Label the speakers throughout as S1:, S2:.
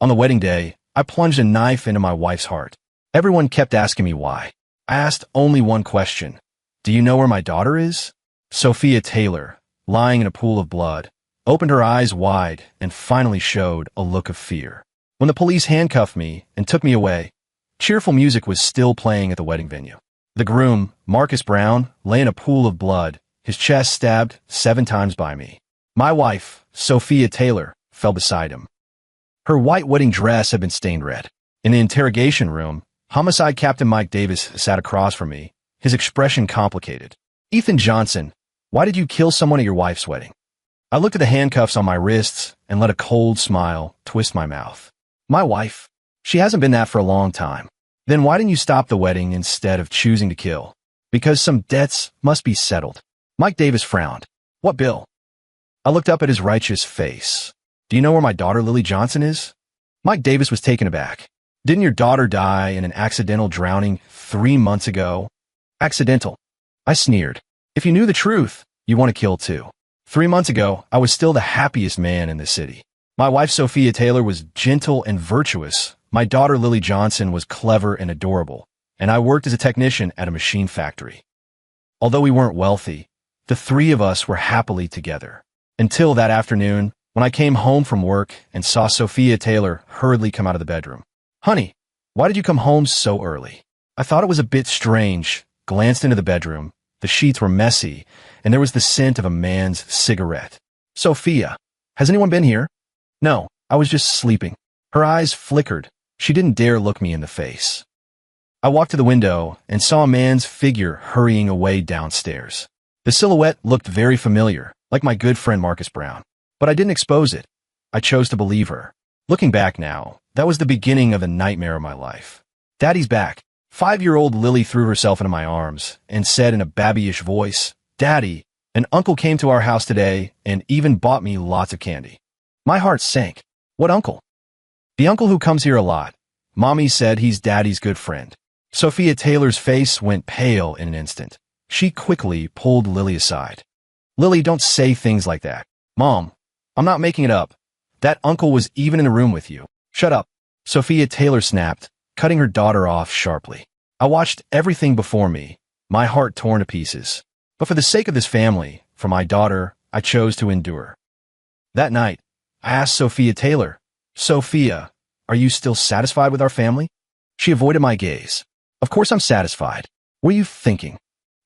S1: On the wedding day, I plunged a knife into my wife's heart. Everyone kept asking me why. I asked only one question. Do you know where my daughter is? Sophia Taylor, lying in a pool of blood, opened her eyes wide and finally showed a look of fear. When the police handcuffed me and took me away, cheerful music was still playing at the wedding venue. The groom, Marcus Brown, lay in a pool of blood, his chest stabbed 7 times by me. My wife, Sophia Taylor, fell beside him. Her white wedding dress had been stained red. In the interrogation room, Homicide Captain Mike Davis sat across from me, his expression complicated. Ethan Johnson, why did you kill someone at your wife's wedding? I looked at the handcuffs on my wrists and let a cold smile twist my mouth. My wife? She hasn't been that for a long time. Then why didn't you stop the wedding instead of choosing to kill? Because some debts must be settled. Mike Davis frowned. What bill? I looked up at his righteous face. Do you know where my daughter Lily Johnson is? Mike Davis was taken aback. Didn't your daughter die in an accidental drowning 3 months ago? Accidental. I sneered. If you knew the truth, you want to kill too. 3 months ago, I was still the happiest man in the city. My wife Sophia Taylor was gentle and virtuous. My daughter Lily Johnson was clever and adorable, and I worked as a technician at a machine factory. Although we weren't wealthy, the 3 of us were happily together. Until that afternoon, when I came home from work and saw Sophia Taylor hurriedly come out of the bedroom. Honey, why did you come home so early? I thought it was a bit strange, glanced into the bedroom. The sheets were messy, and there was the scent of a man's cigarette. Sophia, has anyone been here? No, I was just sleeping. Her eyes flickered. She didn't dare look me in the face. I walked to the window and saw a man's figure hurrying away downstairs. The silhouette looked very familiar, like my good friend Marcus Brown. But I didn't expose it. I chose to believe her. Looking back now, that was the beginning of the nightmare of my life. Daddy's back. 5-year-old Lily threw herself into my arms and said in a babyish voice, Daddy, an uncle came to our house today and even bought me lots of candy. My heart sank. What uncle? The uncle who comes here a lot. Mommy said he's Daddy's good friend. Sophia Taylor's face went pale in an instant. She quickly pulled Lily aside. Lily, don't say things like that. Mom, I'm not making it up. That uncle was even in the room with you. Shut up. Sophia Taylor snapped, cutting her daughter off sharply. I watched everything before me, my heart torn to pieces. But for the sake of this family, for my daughter, I chose to endure. That night, I asked Sophia Taylor, Sophia, are you still satisfied with our family? She avoided my gaze. Of course I'm satisfied. What are you thinking?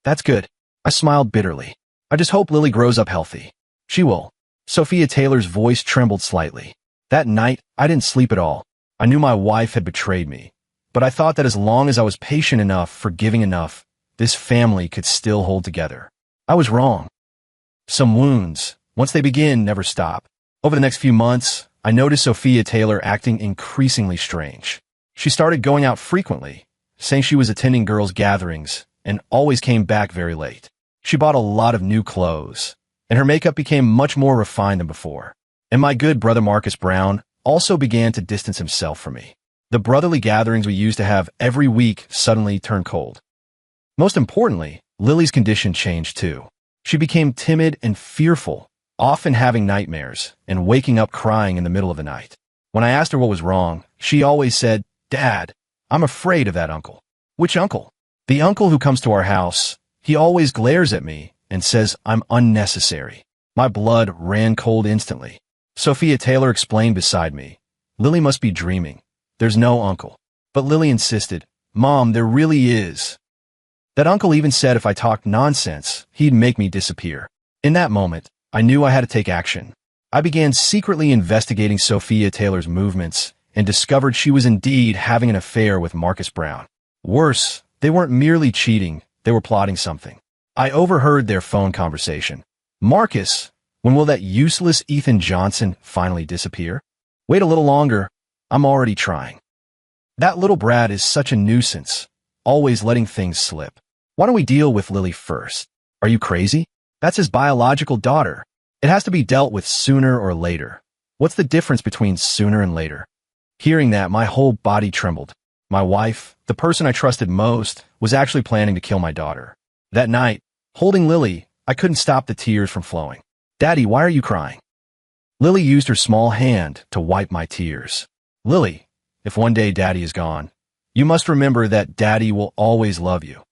S1: That's good. I smiled bitterly. I just hope Lily grows up healthy. She will. Sophia Taylor's voice trembled slightly. That night, I didn't sleep at all. I knew my wife had betrayed me, but I thought that as long as I was patient enough, forgiving enough, this family could still hold together. I was wrong. Some wounds, once they begin, never stop. Over the next few months, I noticed Sophia Taylor acting increasingly strange. She started going out frequently, saying she was attending girls' gatherings, and always came back very late. She bought a lot of new clothes, and her makeup became much more refined than before. And my good brother Marcus Brown also began to distance himself from me. The brotherly gatherings we used to have every week suddenly turned cold. Most importantly, Lily's condition changed too. She became timid and fearful, often having nightmares and waking up crying in the middle of the night. When I asked her what was wrong, she always said, Dad, I'm afraid of that uncle. Which uncle? The uncle who comes to our house. He always glares at me and says I'm unnecessary. My blood ran cold instantly. Sophia Taylor explained beside me. Lily must be dreaming. There's no uncle. But Lily insisted, Mom, there really is. That uncle even said if I talked nonsense, he'd make me disappear. In that moment, I knew I had to take action. I began secretly investigating Sophia Taylor's movements and discovered she was indeed having an affair with Marcus Brown. Worse, they weren't merely cheating, they were plotting something. I overheard their phone conversation. Marcus, when will that useless Ethan Johnson finally disappear? Wait a little longer. I'm already trying. That little brat is such a nuisance, always letting things slip. Why don't we deal with Lily first? Are you crazy? That's his biological daughter. It has to be dealt with sooner or later. What's the difference between sooner and later? Hearing that, my whole body trembled. My wife, the person I trusted most, was actually planning to kill my daughter. That night, holding Lily, I couldn't stop the tears from flowing. Daddy, why are you crying? Lily used her small hand to wipe my tears. Lily, if one day Daddy is gone, you must remember that Daddy will always love you.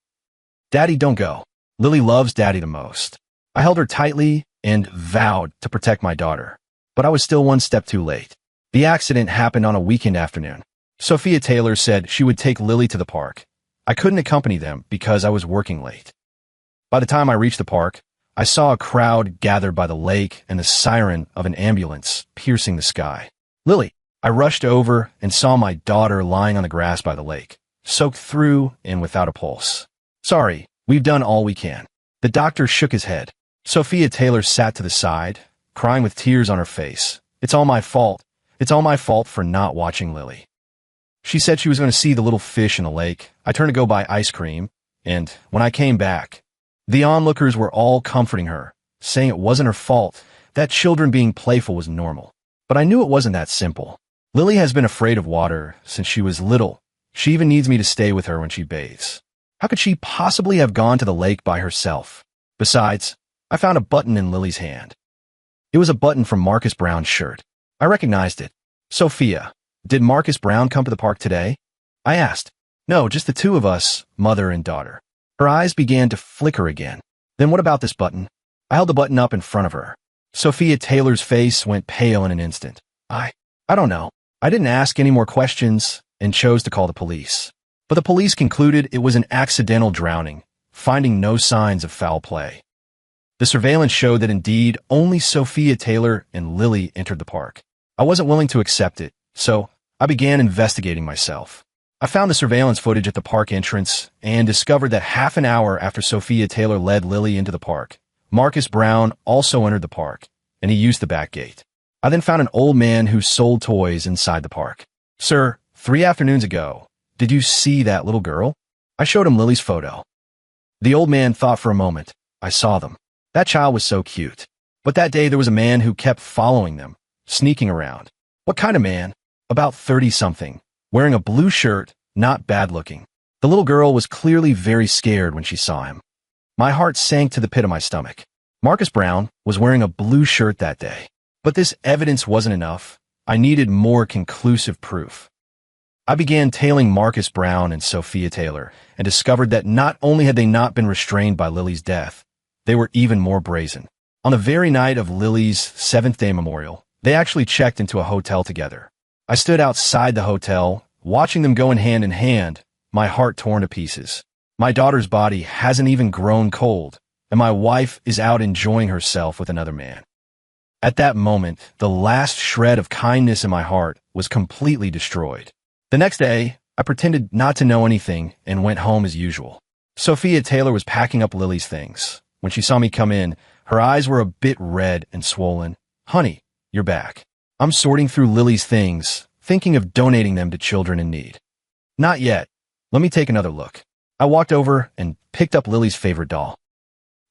S1: Daddy, don't go. Lily loves Daddy the most. I held her tightly and vowed to protect my daughter. But I was still one step too late. The accident happened on a weekend afternoon. Sophia Taylor said she would take Lily to the park. I couldn't accompany them because I was working late. By the time I reached the park, I saw a crowd gathered by the lake and the siren of an ambulance piercing the sky. Lily, I rushed over and saw my daughter lying on the grass by the lake, soaked through and without a pulse. Sorry, we've done all we can. The doctor shook his head. Sophia Taylor sat to the side, crying with tears on her face. It's all my fault. It's all my fault for not watching Lily. She said she was going to see the little fish in the lake. I turned to go buy ice cream, and when I came back, the onlookers were all comforting her, saying it wasn't her fault, that children being playful was normal. But I knew it wasn't that simple. Lily has been afraid of water since she was little. She even needs me to stay with her when she bathes. How could she possibly have gone to the lake by herself? Besides, I found a button in Lily's hand. It was a button from Marcus Brown's shirt. I recognized it. Sophia, did Marcus Brown come to the park today? I asked. No, just the two of us, mother and daughter. Her eyes began to flicker again. Then what about this button? I held the button up in front of her. Sophia Taylor's face went pale in an instant. I don't know. I didn't ask any more questions and chose to call the police. But the police concluded it was an accidental drowning, finding no signs of foul play. The surveillance showed that indeed only Sophia Taylor and Lily entered the park. I wasn't willing to accept it, so I began investigating myself. I found the surveillance footage at the park entrance and discovered that half an hour after Sophia Taylor led Lily into the park, Marcus Brown also entered the park, and he used the back gate. I then found an old man who sold toys inside the park. Sir, 3 afternoons ago, did you see that little girl? I showed him Lily's photo. The old man thought for a moment. I saw them. That child was so cute. But that day there was a man who kept following them, sneaking around. What kind of man? About 30-something. Wearing a blue shirt, not bad looking. The little girl was clearly very scared when she saw him. My heart sank to the pit of my stomach. Marcus Brown was wearing a blue shirt that day. But this evidence wasn't enough. I needed more conclusive proof. I began tailing Marcus Brown and Sophia Taylor and discovered that not only had they not been restrained by Lily's death, they were even more brazen. On the very night of Lily's 7th-day memorial, they actually checked into a hotel together. I stood outside the hotel, watching them go in hand, my heart torn to pieces. My daughter's body hasn't even grown cold, and my wife is out enjoying herself with another man. At that moment, the last shred of kindness in my heart was completely destroyed. The next day, I pretended not to know anything and went home as usual. Sophia Taylor was packing up Lily's things. When she saw me come in, her eyes were a bit red and swollen. Honey, you're back. I'm sorting through Lily's things, thinking of donating them to children in need. Not yet. Let me take another look. I walked over and picked up Lily's favorite doll.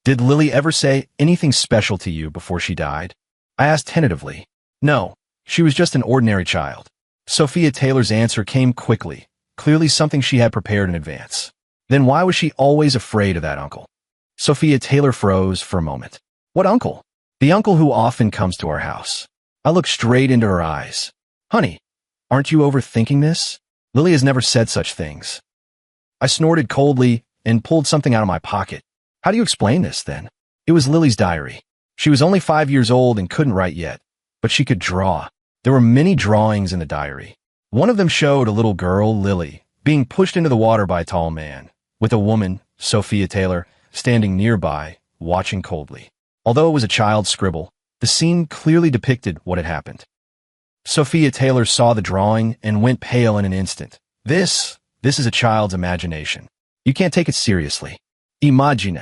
S1: Did Lily ever say anything special to you before she died? I asked tentatively. No, she was just an ordinary child. Sophia Taylor's answer came quickly, clearly something she had prepared in advance. Then why was she always afraid of that uncle? Sophia Taylor froze for a moment. What uncle? The uncle who often comes to our house. I looked straight into her eyes. Honey, aren't you overthinking this? Lily has never said such things. I snorted coldly and pulled something out of my pocket. How do you explain this, then? It was Lily's diary. She was only 5 years old and couldn't write yet, but she could draw. There were many drawings in the diary. One of them showed a little girl, Lily, being pushed into the water by a tall man, with a woman, Sophia Taylor, standing nearby, watching coldly. Although it was a child's scribble, the scene clearly depicted what had happened. Sophia Taylor saw the drawing and went pale in an instant. This is a child's imagination. You can't take it seriously. Imagine.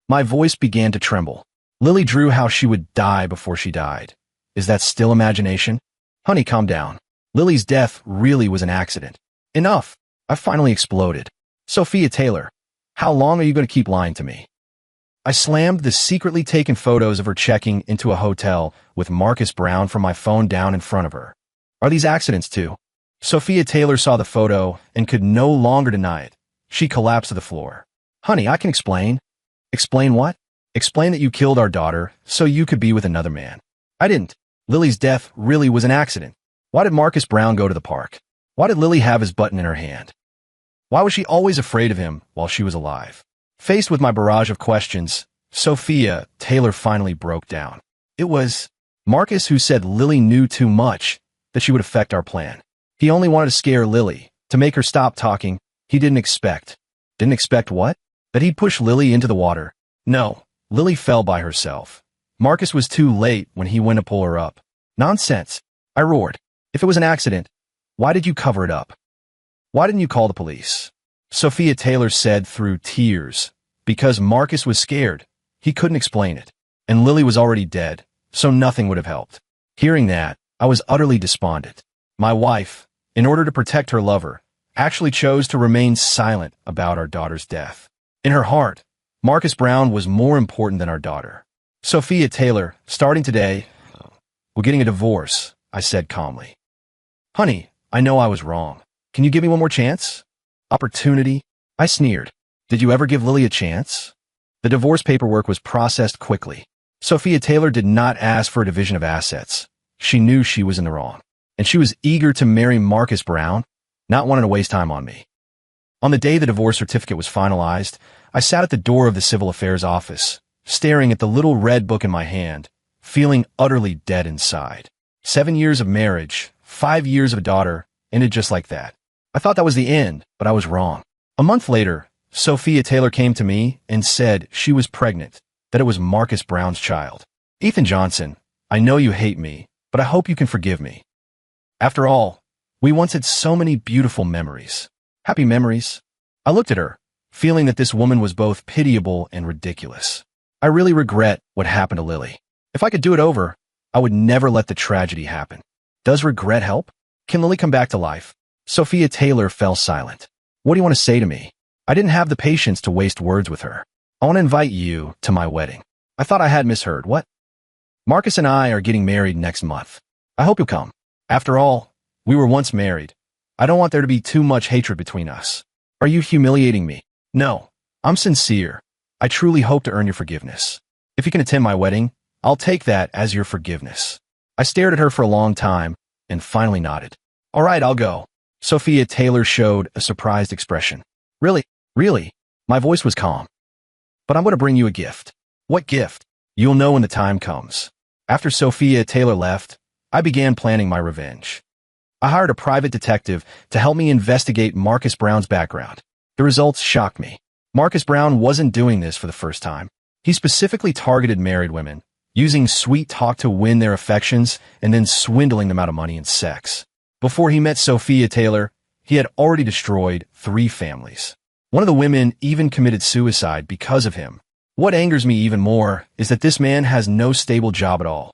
S1: My voice began to tremble. Lily drew how she would die before she died. Is that still imagination? Honey, calm down. Lily's death really was an accident. Enough. I finally exploded. Sophia Taylor, how long are you going to keep lying to me? I slammed the secretly taken photos of her checking into a hotel with Marcus Brown from my phone down in front of her. Are these accidents too? Sophia Taylor saw the photo and could no longer deny it. She collapsed to the floor. Honey, I can explain. Explain what? Explain that you killed our daughter so you could be with another man. I didn't. Lily's death really was an accident. Why did Marcus Brown go to the park? Why did Lily have his button in her hand? Why was she always afraid of him while she was alive? Faced with my barrage of questions, Sophia Taylor finally broke down. It was Marcus who said Lily knew too much, that she would affect our plan. He only wanted to scare Lily, to make her stop talking. He didn't expect. Didn't expect what? That he'd push Lily into the water. No, Lily fell by herself. Marcus was too late when he went to pull her up. Nonsense, I roared. If it was an accident, why did you cover it up? Why didn't you call the police? Sophia Taylor said through tears, because Marcus was scared. He couldn't explain it. And Lily was already dead, so nothing would have helped. Hearing that, I was utterly despondent. My wife, in order to protect her lover, actually chose to remain silent about our daughter's death. In her heart, Marcus Brown was more important than our daughter. Sophia Taylor, starting today, we're getting a divorce, I said calmly. Honey, I know I was wrong. Can you give me one more chance? Opportunity? I sneered. Did you ever give Lily a chance? The divorce paperwork was processed quickly. Sophia Taylor did not ask for a division of assets. She knew she was in the wrong. And she was eager to marry Marcus Brown, not wanting to waste time on me. On the day the divorce certificate was finalized, I sat at the door of the Civil Affairs office, staring at the little red book in my hand, feeling utterly dead inside. 7 years of marriage, 5 years of a daughter, ended just like that. I thought that was the end, but I was wrong. A month later, Sophia Taylor came to me and said she was pregnant, that it was Marcus Brown's child. Ethan Johnson, I know you hate me, but I hope you can forgive me. After all, we once had so many beautiful memories. Happy memories. I looked at her, feeling that this woman was both pitiable and ridiculous. I really regret what happened to Lily. If I could do it over, I would never let the tragedy happen. Does regret help? Can Lily come back to life? Sophia Taylor fell silent. What do you want to say to me? I didn't have the patience to waste words with her. I want to invite you to my wedding. I thought I had misheard. What? Marcus and I are getting married next month. I hope you'll come. After all, we were once married. I don't want there to be too much hatred between us. Are you humiliating me? No, I'm sincere. I truly hope to earn your forgiveness. If you can attend my wedding, I'll take that as your forgiveness. I stared at her for a long time and finally nodded. All right, I'll go. Sophia Taylor showed a surprised expression. Really? Really? My voice was calm. But I'm going to bring you a gift. What gift? You'll know when the time comes. After Sophia Taylor left, I began planning my revenge. I hired a private detective to help me investigate Marcus Brown's background. The results shocked me. Marcus Brown wasn't doing this for the first time. He specifically targeted married women, using sweet talk to win their affections and then swindling them out of money and sex. Before he met Sophia Taylor, he had already destroyed 3 families. One of the women even committed suicide because of him. What angers me even more is that this man has no stable job at all.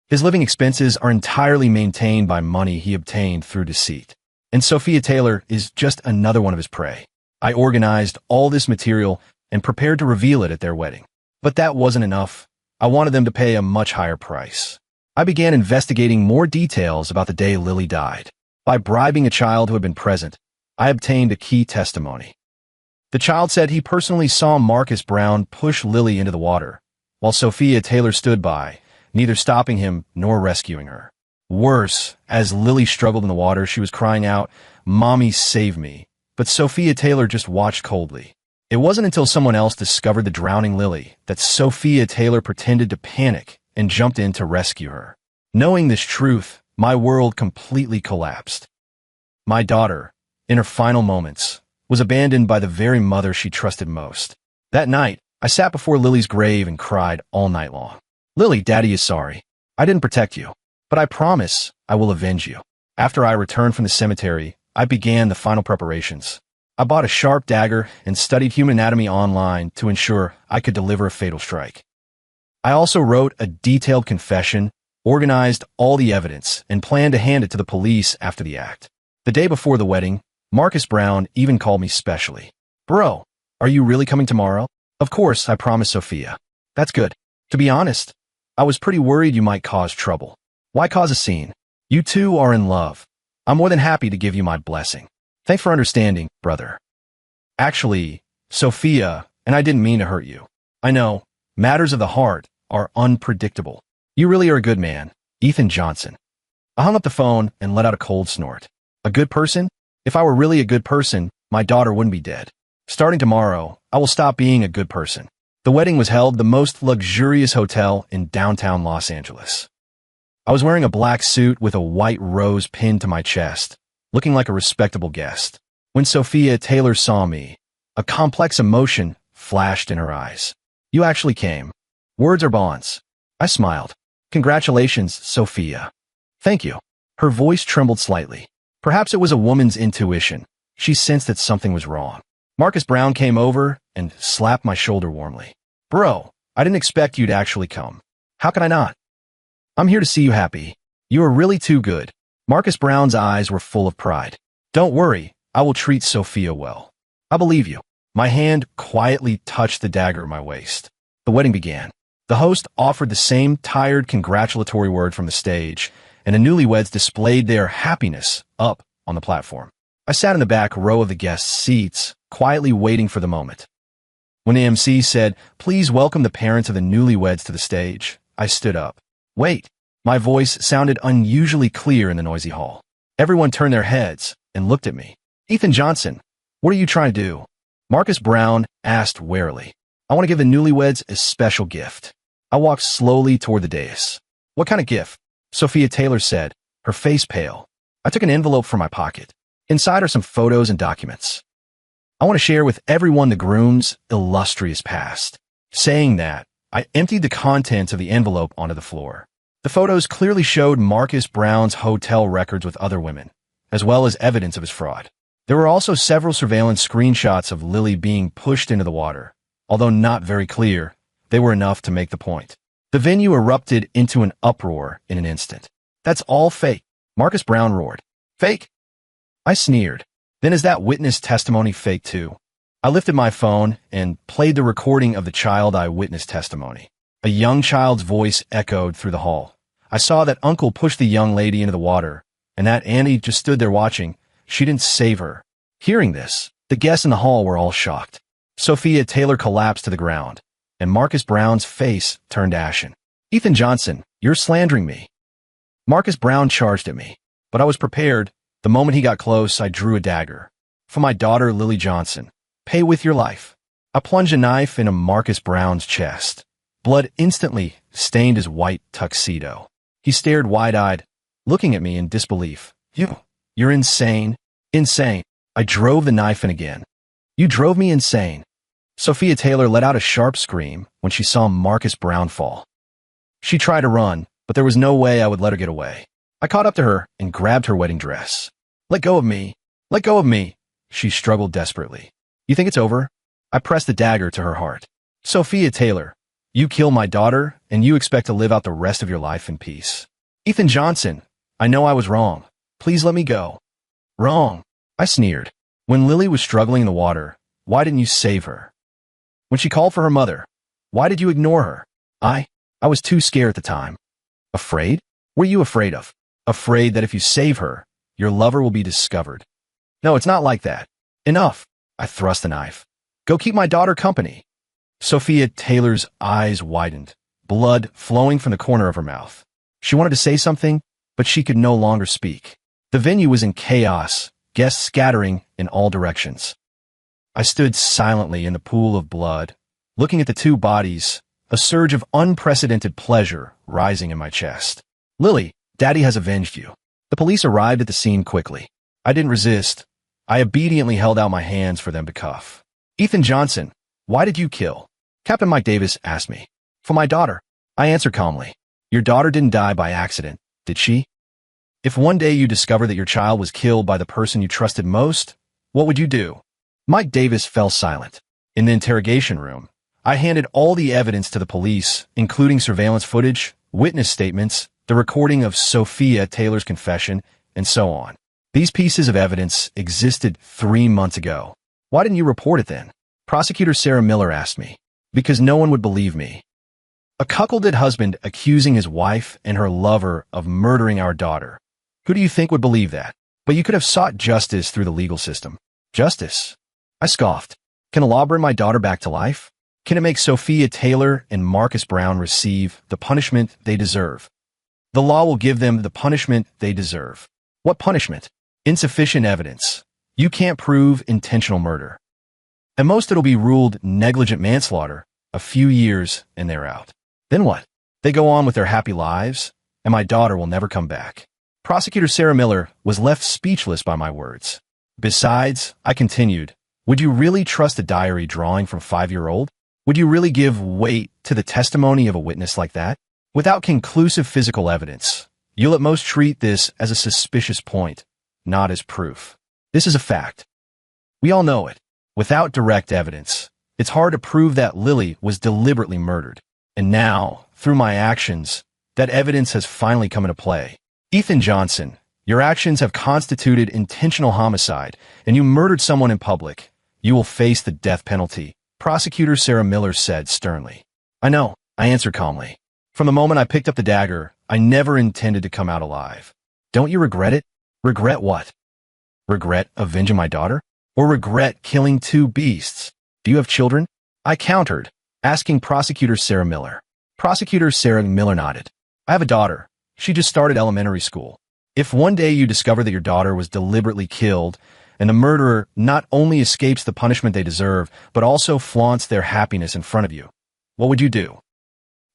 S1: His living expenses are entirely maintained by money he obtained through deceit. And Sophia Taylor is just another one of his prey. I organized all this material and prepared to reveal it at their wedding. But that wasn't enough. I wanted them to pay a much higher price. I began investigating more details about the day Lily died. By bribing a child who had been present, I obtained a key testimony. The child said he personally saw Marcus Brown push Lily into the water, while Sophia Taylor stood by, neither stopping him nor rescuing her. Worse, as Lily struggled in the water, she was crying out, "Mommy, save me." But Sophia Taylor just watched coldly. It wasn't until someone else discovered the drowning Lily that Sophia Taylor pretended to panic and jumped in to rescue her. Knowing this truth, my world completely collapsed. My daughter, in her final moments, was abandoned by the very mother she trusted most. That night, I sat before Lily's grave and cried all night long. Lily, Daddy is sorry. I didn't protect you, but I promise I will avenge you. After I returned from the cemetery, I began the final preparations. I bought a sharp dagger and studied human anatomy online to ensure I could deliver a fatal strike. I also wrote a detailed confession, organized all the evidence, and planned to hand it to the police after the act. The day before the wedding, Marcus Brown even called me specially. "Bro, are you really coming tomorrow?" "Of course," I promised Sophia. "That's good. To be honest, I was pretty worried you might cause trouble." "Why cause a scene? You two are in love. I'm more than happy to give you my blessing." "Thanks for understanding, brother." "Actually, Sophia, and I didn't mean to hurt you. I know, matters of the heart are unpredictable. You really are a good man, Ethan Johnson." I hung up the phone and let out a cold snort. A good person? If I were really a good person, my daughter wouldn't be dead. Starting tomorrow, I will stop being a good person. The wedding was held at the most luxurious hotel in downtown Los Angeles. I was wearing a black suit with a white rose pinned to my chest, looking like a respectable guest. When Sophia Taylor saw me, a complex emotion flashed in her eyes. You actually came. Words are bonds. I smiled. Congratulations, Sophia. Thank you. Her voice trembled slightly. Perhaps it was a woman's intuition. She sensed that something was wrong. Marcus Brown came over and slapped my shoulder warmly. Bro, I didn't expect you to actually come. How could I not? I'm here to see you happy. You are really too good. Marcus Brown's eyes were full of pride. Don't worry, I will treat Sophia well. I believe you. My hand quietly touched the dagger at my waist. The wedding began. The host offered the same tired congratulatory word from the stage, and the newlyweds displayed their happiness up on the platform. I sat in the back row of the guests' seats, quietly waiting for the moment. When the MC said, "Please welcome the parents of the newlyweds to the stage," I stood up. Wait. My voice sounded unusually clear in the noisy hall. Everyone turned their heads and looked at me. Ethan Johnson, what are you trying to do? Marcus Brown asked warily. I want to give the newlyweds a special gift. I walked slowly toward the dais. What kind of gift? Sophia Taylor said, her face pale. I took an envelope from my pocket. Inside are some photos and documents. I want to share with everyone the groom's illustrious past. Saying that, I emptied the contents of the envelope onto the floor. The photos clearly showed Marcus Brown's hotel records with other women, as well as evidence of his fraud. There were also several surveillance screenshots of Lily being pushed into the water. Although not very clear, they were enough to make the point. The venue erupted into an uproar in an instant. That's all fake, Marcus Brown roared. Fake? I sneered. Then is that witness testimony fake too? I lifted my phone and played the recording of the child eyewitness testimony. A young child's voice echoed through the hall. I saw that Uncle pushed the young lady into the water, and that Annie just stood there watching. She didn't save her. Hearing this, the guests in the hall were all shocked. Sophia Taylor collapsed to the ground, and Marcus Brown's face turned ashen. Ethan Johnson, you're slandering me. Marcus Brown charged at me, but I was prepared. The moment he got close, I drew a dagger. For my daughter, Lily Johnson, pay with your life. I plunged a knife into Marcus Brown's chest. Blood instantly stained his white tuxedo. He stared wide-eyed, looking at me in disbelief. You're insane. Insane. I drove the knife in again. You drove me insane. Sophia Taylor let out a sharp scream when she saw Marcus Brown fall. She tried to run, but there was no way I would let her get away. I caught up to her and grabbed her wedding dress. Let go of me. Let go of me. She struggled desperately. You think it's over? I pressed the dagger to her heart. Sophia Taylor, you kill my daughter, and you expect to live out the rest of your life in peace. Ethan Johnson, I know I was wrong. Please let me go. Wrong. I sneered. When Lily was struggling in the water, why didn't you save her? When she called for her mother, why did you ignore her? I was too scared at the time. Afraid? What are you afraid of? Afraid that if you save her, your lover will be discovered. No, it's not like that. Enough. I thrust the knife. Go keep my daughter company. Sophia Taylor's eyes widened, blood flowing from the corner of her mouth. She wanted to say something, but she could no longer speak. The venue was in chaos, guests scattering in all directions. I stood silently in the pool of blood, looking at the two bodies, a surge of unprecedented pleasure rising in my chest. Lily, Daddy has avenged you. The police arrived at the scene quickly. I didn't resist. I obediently held out my hands for them to cuff. Ethan Johnson, why did you kill? Captain Mike Davis asked me. For my daughter. I answered calmly. Your daughter didn't die by accident, did she? If one day you discover that your child was killed by the person you trusted most, what would you do? Mike Davis fell silent. In the interrogation room, I handed all the evidence to the police, including surveillance footage, witness statements, the recording of Sophia Taylor's confession, and so on. These pieces of evidence existed 3 months ago. Why didn't you report it then? Prosecutor Sarah Miller asked me. Because no one would believe me. A cuckolded husband accusing his wife and her lover of murdering our daughter. Who do you think would believe that? But you could have sought justice through the legal system. Justice? I scoffed. Can a law bring my daughter back to life? Can it make Sophia Taylor and Marcus Brown receive the punishment they deserve? The law will give them the punishment they deserve. What punishment? Insufficient evidence. You can't prove intentional murder. At most it'll be ruled negligent manslaughter, a few years, and they're out. Then what? They go on with their happy lives, and my daughter will never come back. Prosecutor Sarah Miller was left speechless by my words. Besides, I continued, would you really trust a diary drawing from a 5-year-old? Would you really give weight to the testimony of a witness like that? Without conclusive physical evidence, you'll at most treat this as a suspicious point, not as proof. This is a fact. We all know it. Without direct evidence, it's hard to prove that Lily was deliberately murdered. And now, through my actions, that evidence has finally come into play. Ethan Johnson, your actions have constituted intentional homicide, and you murdered someone in public. You will face the death penalty, Prosecutor Sarah Miller said sternly. I know, I answered calmly. From the moment I picked up the dagger, I never intended to come out alive. Don't you regret it? Regret what? Regret avenging my daughter? Or regret killing 2 beasts? Do you have children? I countered, asking Prosecutor Sarah Miller. Prosecutor Sarah Miller nodded. I have a daughter. She just started elementary school. If one day you discover that your daughter was deliberately killed, and the murderer not only escapes the punishment they deserve, but also flaunts their happiness in front of you, what would you do?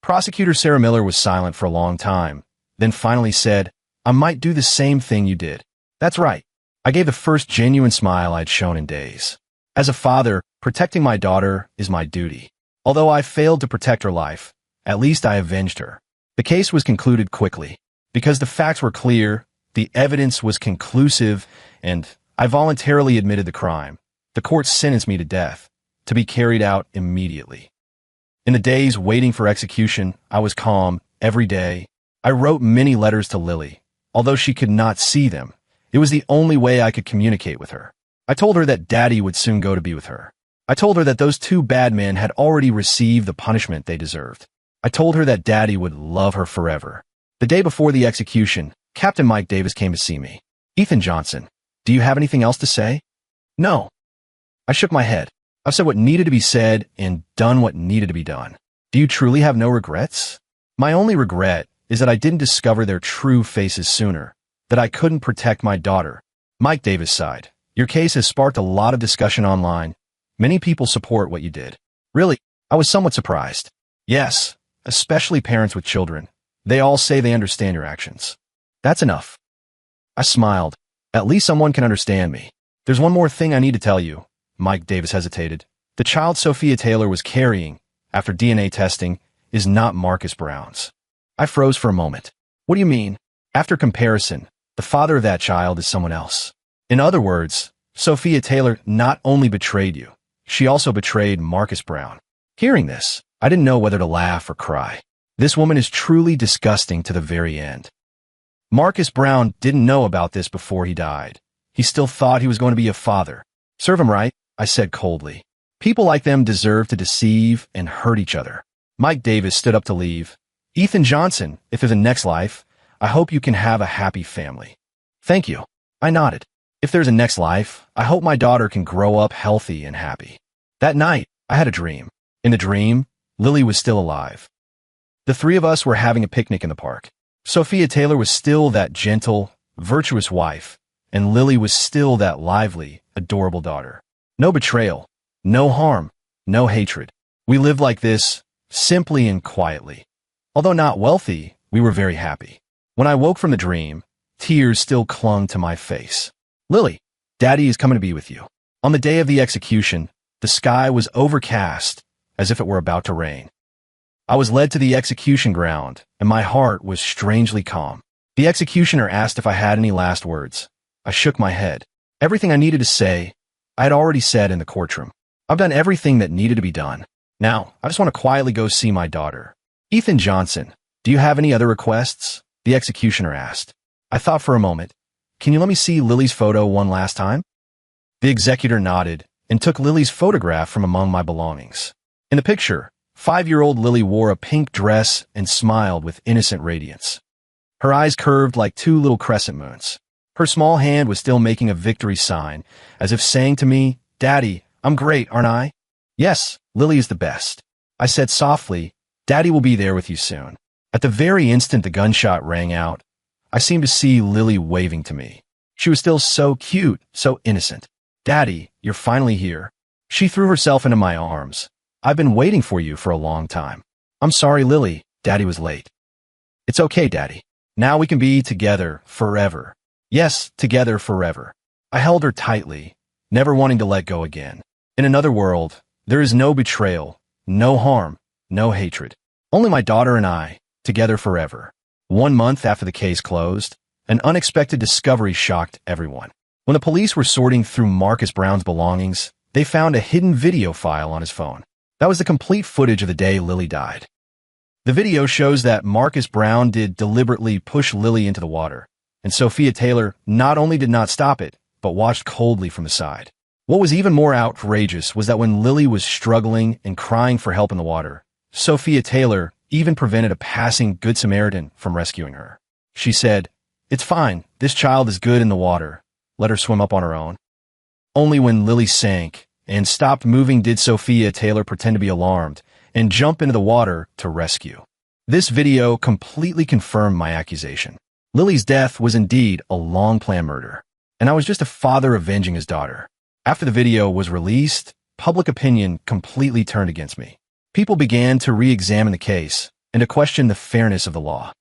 S1: Prosecutor Sarah Miller was silent for a long time, then finally said, I might do the same thing you did. That's right. I gave the first genuine smile I'd shown in days. As a father, protecting my daughter is my duty. Although I failed to protect her life, at least I avenged her. The case was concluded quickly. Because the facts were clear, the evidence was conclusive, and I voluntarily admitted the crime. The court sentenced me to death, to be carried out immediately. In the days waiting for execution, I was calm every day. I wrote many letters to Lily. Although she could not see them, it was the only way I could communicate with her. I told her that Daddy would soon go to be with her. I told her that those 2 bad men had already received the punishment they deserved. I told her that Daddy would love her forever. The day before the execution, Captain Mike Davis came to see me. Ethan Johnson, do you have anything else to say? No. I shook my head. I've said what needed to be said and done what needed to be done. Do you truly have no regrets? My only regret is that I didn't discover their true faces sooner, that I couldn't protect my daughter. Mike Davis sighed. Your case has sparked a lot of discussion online. Many people support what you did. Really, I was somewhat surprised. Yes, especially parents with children. They all say they understand your actions. That's enough. I smiled. At least someone can understand me. There's one more thing I need to tell you. Mike Davis hesitated. The child Sophia Taylor was carrying, after DNA testing, is not Marcus Brown's. I froze for a moment. What do you mean? After comparison, the father of that child is someone else. In other words, Sophia Taylor not only betrayed you, she also betrayed Marcus Brown. Hearing this, I didn't know whether to laugh or cry. This woman is truly disgusting to the very end. Marcus Brown didn't know about this before he died. He still thought he was going to be a father. Serve him right, I said coldly. People like them deserve to deceive and hurt each other. Mike Davis stood up to leave. Ethan Johnson, if there's a next life, I hope you can have a happy family. Thank you. I nodded. If there's a next life, I hope my daughter can grow up healthy and happy. That night, I had a dream. In the dream, Lily was still alive. The 3 of us were having a picnic in the park. Sophia Taylor was still that gentle, virtuous wife, and Lily was still that lively, adorable daughter. No betrayal, no harm, no hatred. We lived like this, simply and quietly. Although not wealthy, we were very happy. When I woke from the dream, tears still clung to my face. Lily, Daddy is coming to be with you. On the day of the execution, the sky was overcast, as if it were about to rain. I was led to the execution ground, and my heart was strangely calm. The executioner asked if I had any last words. I shook my head. Everything I needed to say, I had already said in the courtroom. I've done everything that needed to be done. Now, I just want to quietly go see my daughter. Ethan Johnson, do you have any other requests? The executioner asked. I thought for a moment. Can you let me see Lily's photo one last time? The executor nodded and took Lily's photograph from among my belongings. In the picture, 5-year-old Lily wore a pink dress and smiled with innocent radiance. Her eyes curved like 2 little crescent moons. Her small hand was still making a victory sign, as if saying to me, Daddy, I'm great, aren't I? Yes, Lily is the best. I said softly, Daddy will be there with you soon. At the very instant the gunshot rang out, I seemed to see Lily waving to me. She was still so cute, so innocent. "Daddy, you're finally here." She threw herself into my arms. "I've been waiting for you for a long time." "I'm sorry, Lily. Daddy was late." "It's okay, Daddy. Now we can be together forever." Yes, together forever. I held her tightly, never wanting to let go again. In another world, there is no betrayal, no harm, no hatred. Only my daughter and I, together forever. 1 month after the case closed, an unexpected discovery shocked everyone. When the police were sorting through Marcus Brown's belongings, they found a hidden video file on his phone. That was the complete footage of the day Lily died. The video shows that Marcus Brown did deliberately push Lily into the water, and Sophia Taylor not only did not stop it, but watched coldly from the side. What was even more outrageous was that when Lily was struggling and crying for help in the water, Sophia Taylor even prevented a passing Good Samaritan from rescuing her. She said, "It's fine, this child is good in the water. Let her swim up on her own." Only when Lily sank and stopped moving did Sophia Taylor pretend to be alarmed and jump into the water to rescue. This video completely confirmed my accusation. Lily's death was indeed a long-planned murder, and I was just a father avenging his daughter. After the video was released, public opinion completely turned against me. People began to re-examine the case and to question the fairness of the law.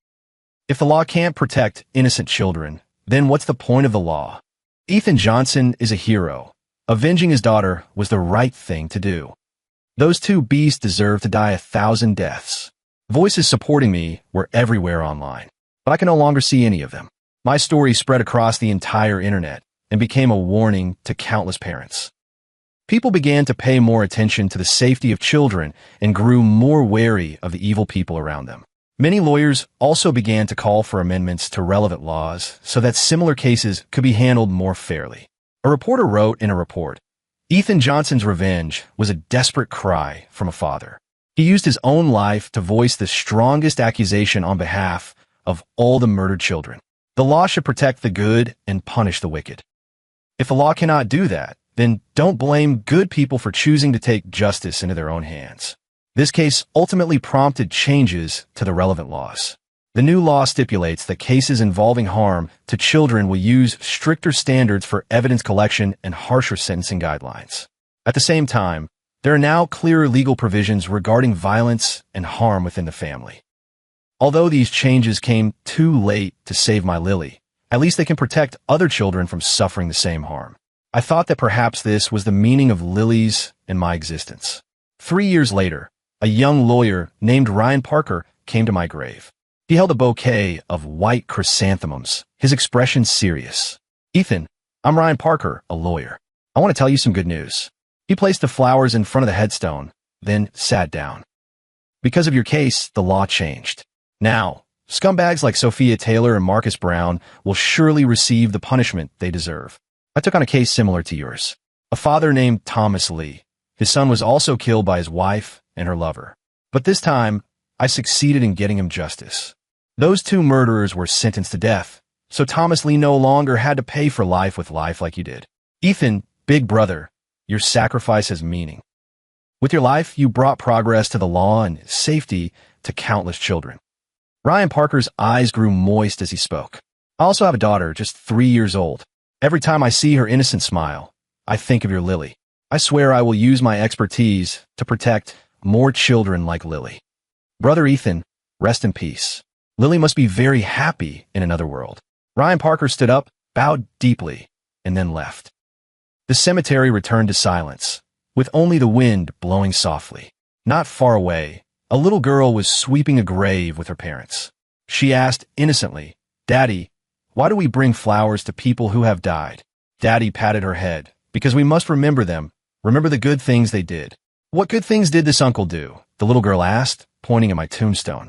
S1: If the law can't protect innocent children, then what's the point of the law? Ethan Johnson is a hero. Avenging his daughter was the right thing to do. Those two beasts deserve to die 1,000 deaths. Voices supporting me were everywhere online, but I can no longer see any of them. My story spread across the entire internet and became a warning to countless parents. People began to pay more attention to the safety of children and grew more wary of the evil people around them. Many lawyers also began to call for amendments to relevant laws so that similar cases could be handled more fairly. A reporter wrote in a report, "Ethan Johnson's revenge was a desperate cry from a father. He used his own life to voice the strongest accusation on behalf of all the murdered children. The law should protect the good and punish the wicked. If the law cannot do that, then don't blame good people for choosing to take justice into their own hands." This case ultimately prompted changes to the relevant laws. The new law stipulates that cases involving harm to children will use stricter standards for evidence collection and harsher sentencing guidelines. At the same time, there are now clearer legal provisions regarding violence and harm within the family. Although these changes came too late to save my Lily, at least they can protect other children from suffering the same harm. I thought that perhaps this was the meaning of Lily's and my existence. 3 years later, a young lawyer named Ryan Parker came to my grave. He held a bouquet of white chrysanthemums, his expression serious. "Ethan, I'm Ryan Parker, a lawyer. I want to tell you some good news." He placed the flowers in front of the headstone, then sat down. "Because of your case, the law changed. Now, scumbags like Sophia Taylor and Marcus Brown will surely receive the punishment they deserve." I took on a case similar to yours. A father named Thomas Lee. His son was also killed by his wife and her lover. But this time, I succeeded in getting him justice. Those two murderers were sentenced to death, so Thomas Lee no longer had to pay for life with life like you did. "Ethan, big brother, your sacrifice has meaning. With your life, you brought progress to the law and safety to countless children." Ryan Parker's eyes grew moist as he spoke. "I also have a daughter, just 3 years old. Every time I see her innocent smile, I think of your Lily. I swear I will use my expertise to protect more children like Lily. Brother Ethan, rest in peace. Lily must be very happy in another world." Ryan Parker stood up, bowed deeply, and then left. The cemetery returned to silence, with only the wind blowing softly. Not far away, a little girl was sweeping a grave with her parents. She asked innocently, "Daddy, why do we bring flowers to people who have died?" Daddy patted her head, "Because we must remember them, remember the good things they did." "What good things did this uncle do?" the little girl asked, pointing at my tombstone.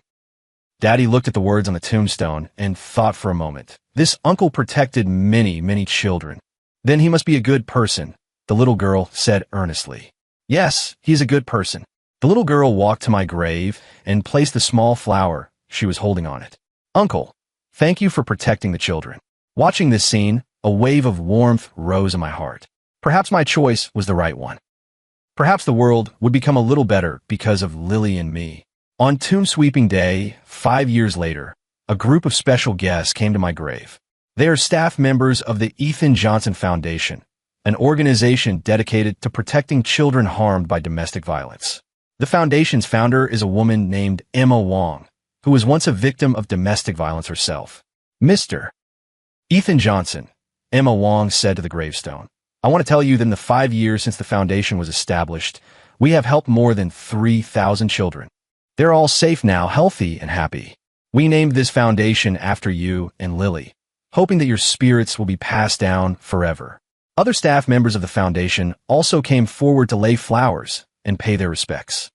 S1: Daddy looked at the words on the tombstone and thought for a moment. "This uncle protected many, many children. Then he must be a good person," the little girl said earnestly. "Yes, he is a good person." The little girl walked to my grave and placed the small flower she was holding on it. "Uncle, thank you for protecting the children." Watching this scene, a wave of warmth rose in my heart. Perhaps my choice was the right one. Perhaps the world would become a little better because of Lily and me. On tomb sweeping day, 5 years later, a group of special guests came to my grave. They are staff members of the Ethan Johnson Foundation, an organization dedicated to protecting children harmed by domestic violence. The foundation's founder is a woman named Emma Wong, who was once a victim of domestic violence herself. Mr. Ethan Johnson, Emma Wong said to the gravestone, I want to tell you that in the 5 years since the foundation was established, we have helped more than 3,000 children. They're all safe now, healthy and happy. We named this foundation after you and Lily, hoping that your spirits will be passed down forever. Other staff members of the foundation also came forward to lay flowers and pay their respects.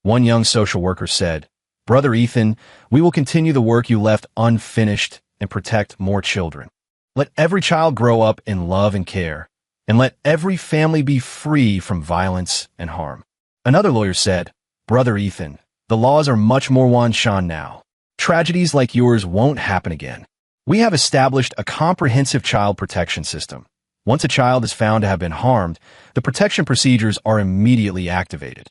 S1: One young social worker said, Brother Ethan, we will continue the work you left unfinished and protect more children. Let every child grow up in love and care, and let every family be free from violence and harm. Another lawyer said, Brother Ethan, the laws are much more wan-shan now. Tragedies like yours won't happen again. We have established a comprehensive child protection system. Once a child is found to have been harmed, the protection procedures are immediately activated.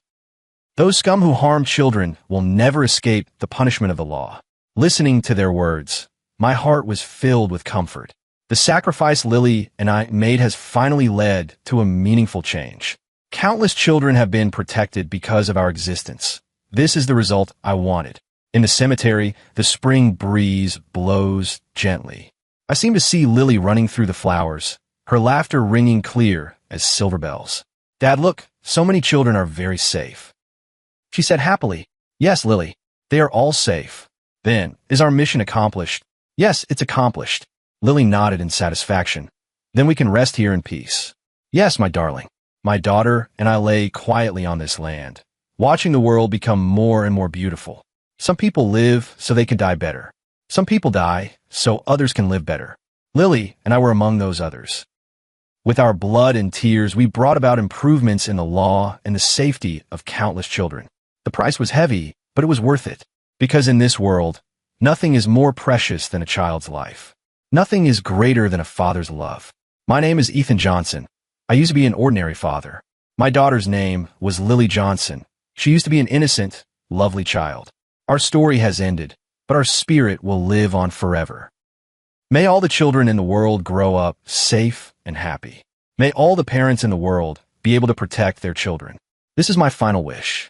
S1: Those scum who harm children will never escape the punishment of the law. Listening to their words, my heart was filled with comfort. The sacrifice Lily and I made has finally led to a meaningful change. Countless children have been protected because of our existence. This is the result I wanted. In the cemetery, the spring breeze blows gently. I seem to see Lily running through the flowers, her laughter ringing clear as silver bells. Dad, look, so many children are very safe. She said happily, Yes, Lily, they are all safe. Then, is our mission accomplished? Yes, it's accomplished. Lily nodded in satisfaction. Then we can rest here in peace. Yes, my darling. My daughter and I lay quietly on this land, watching the world become more and more beautiful. Some people live so they can die better. Some people die so others can live better. Lily and I were among those others. With our blood and tears, we brought about improvements in the law and the safety of countless children. The price was heavy, but it was worth it. Because in this world, nothing is more precious than a child's life. Nothing is greater than a father's love. My name is Ethan Johnson. I used to be an ordinary father. My daughter's name was Lily Johnson. She used to be an innocent, lovely child. Our story has ended, but our spirit will live on forever. May all the children in the world grow up safe and happy. May all the parents in the world be able to protect their children. This is my final wish.